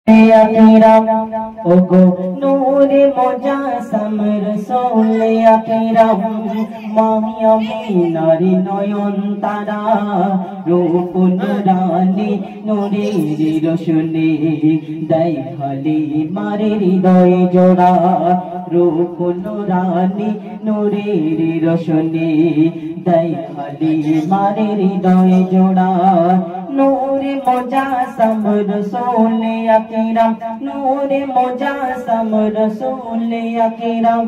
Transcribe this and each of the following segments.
আকিরাম ওগো নূরে মুজাসসাম রাসূল আকিরাম মায়ামিনার নয়ন তারা রূপ নুরানি নূরের রোশনী দেখালি মারে হৃদয় জোড়া রূপ নুরানি নূরের রোশনী দেখালি মারে হৃদয় জোড়া নূরে মুজাসসাম রাসূল আকিরাম নূরে মুজাসসাম রাসূল আকিরাম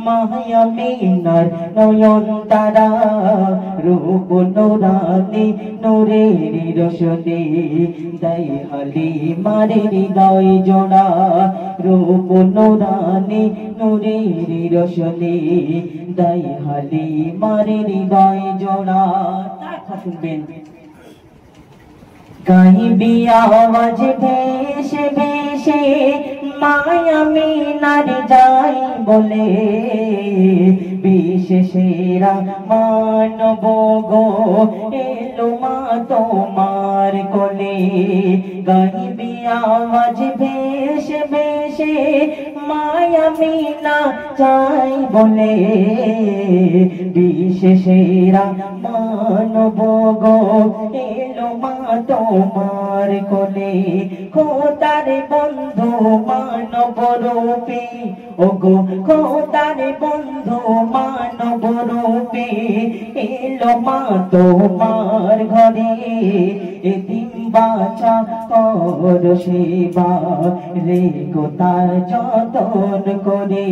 মায়ামিনার নয়ন তারা রূপ নুরানি নূরের রোশনী দেখালি মারে হৃদয় জোড়া রূপ নুরানি নূরের রোশনী দেখালি মারে হৃদয় জোড়া। তারপর শুনবেন গাইবি আওয়াজ ভেসে ভেসে মায়ামিনার যাই বলে বিশেষেরা মানব গো এলো মা তোমার কোলে গাইবি আওয়াজ ভেসে ভেসে মায়ামিনা যাই বলে বিশেষেরা মানব গো এলো মা তোমার কোলে খোদার বন্ধু মানব রূপে ওগো খোদার বন্ধু মানব রূপে এলো মা তোমার ঘরে এদিন বাঁচা কর সেবা রেখো তার যতন করে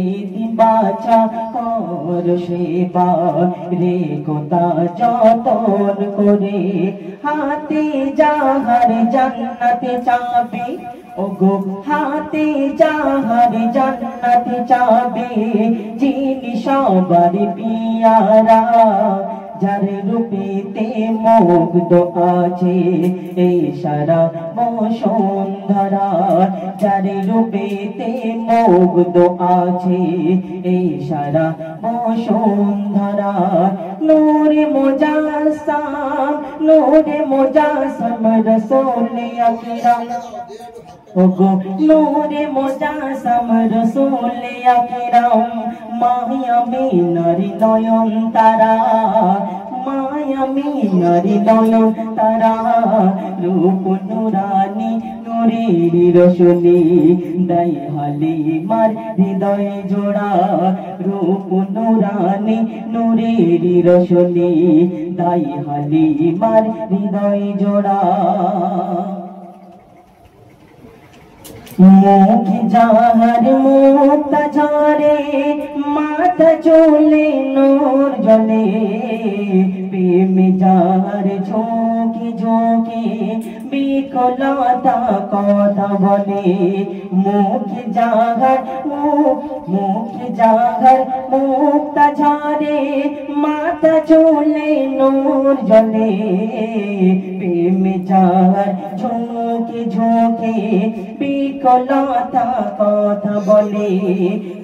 এদিন বাঁচা কর সেবা রেখো তার যতন করে হাতে যাহার জান্নাতে চাবি ওগো হাতে যাহার জান্নাতে চাবি যিনি সবার পিয়ারা যার রূপেতে মুগ্ধ আছে এই সারা বসুন্ধরা যার রূপেতে মুগ্ধ আছে এই সারা বসুন্ধরা নূরে মুজাসসাম রাসূল আকিরাম ওগো নূরে মুজাসসাম রাসূল আকিরাম মায়ামিনার নয়ন তারা মায়ামিনার নয়ন তারা রূপ নুরানি নূরের রোশনী দেখালি মার হৃদয় জোড়া রূপ নুরানি নূরের রোশনী দেখালি মার হৃদয় জোড়া মুখ যাহার মুক্তা ঝরে মাথা চুলে নূর জ্বলে প্রেম যাহার ঝোঁকে ঝোঁকে বিকলতা কথা বলে মুখ যাহার মুক্তা ঝরে মাথা চুলে নূর জ্বলে প্রেম যাহার ঝোঁকে ঝোঁকে বিকলতা কথা বলে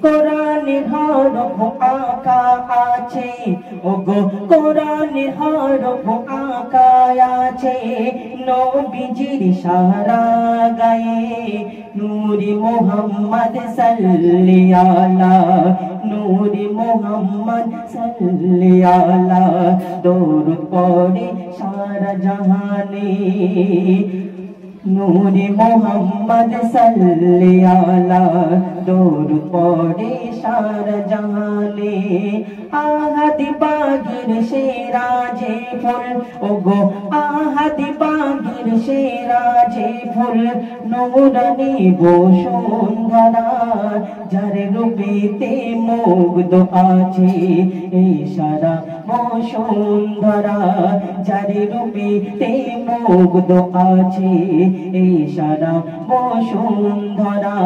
কোরআনের হরফ আঁকা আছে ওগো কোরআনের হরফ আঁকা আছে নবীজির সারা গায়ে নূরে মুহাম্মদ সাল্লি আলা নূরে মুহাম্মদ সাল্লি আলা দরুদ পড়ে সারা জাহানে নূরে মুহাম্মদ সাল্লি আলা দরুদ পড়ে সারা জাহানে আহাদি বাগির সেরা যে ফুল ওগো আহাদি বাগির সেরা যে ফুল নূরানি বসুন্ধরা যার রূপেতে মুগ্ধ আছে এই সারা বসুন্ধরা যার রূপেতে মুগ্ধ আছে এই সারা বসুন্ধরা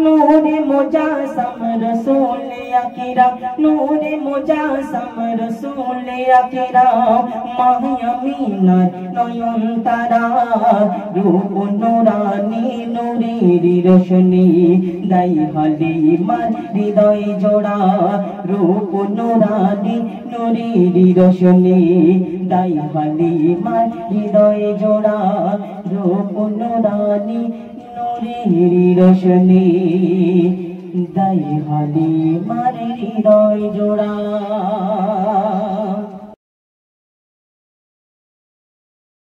নূরে মুজাসসাম রাসূল আকিরাম নূরে মুজাসসাম রাসূল আকিরাম মায়ামিনার নয়ন তারা রূপ নুরানি নূরের রোশনী দেখালি মার হৃদয় জোড়া রূপ নুরানি নূরের রোশনী দাই হালিমার হৃদয় জোড়া রূপ নুরানি নূরের রোশনী দাই হালিমার হৃদয় জোড়া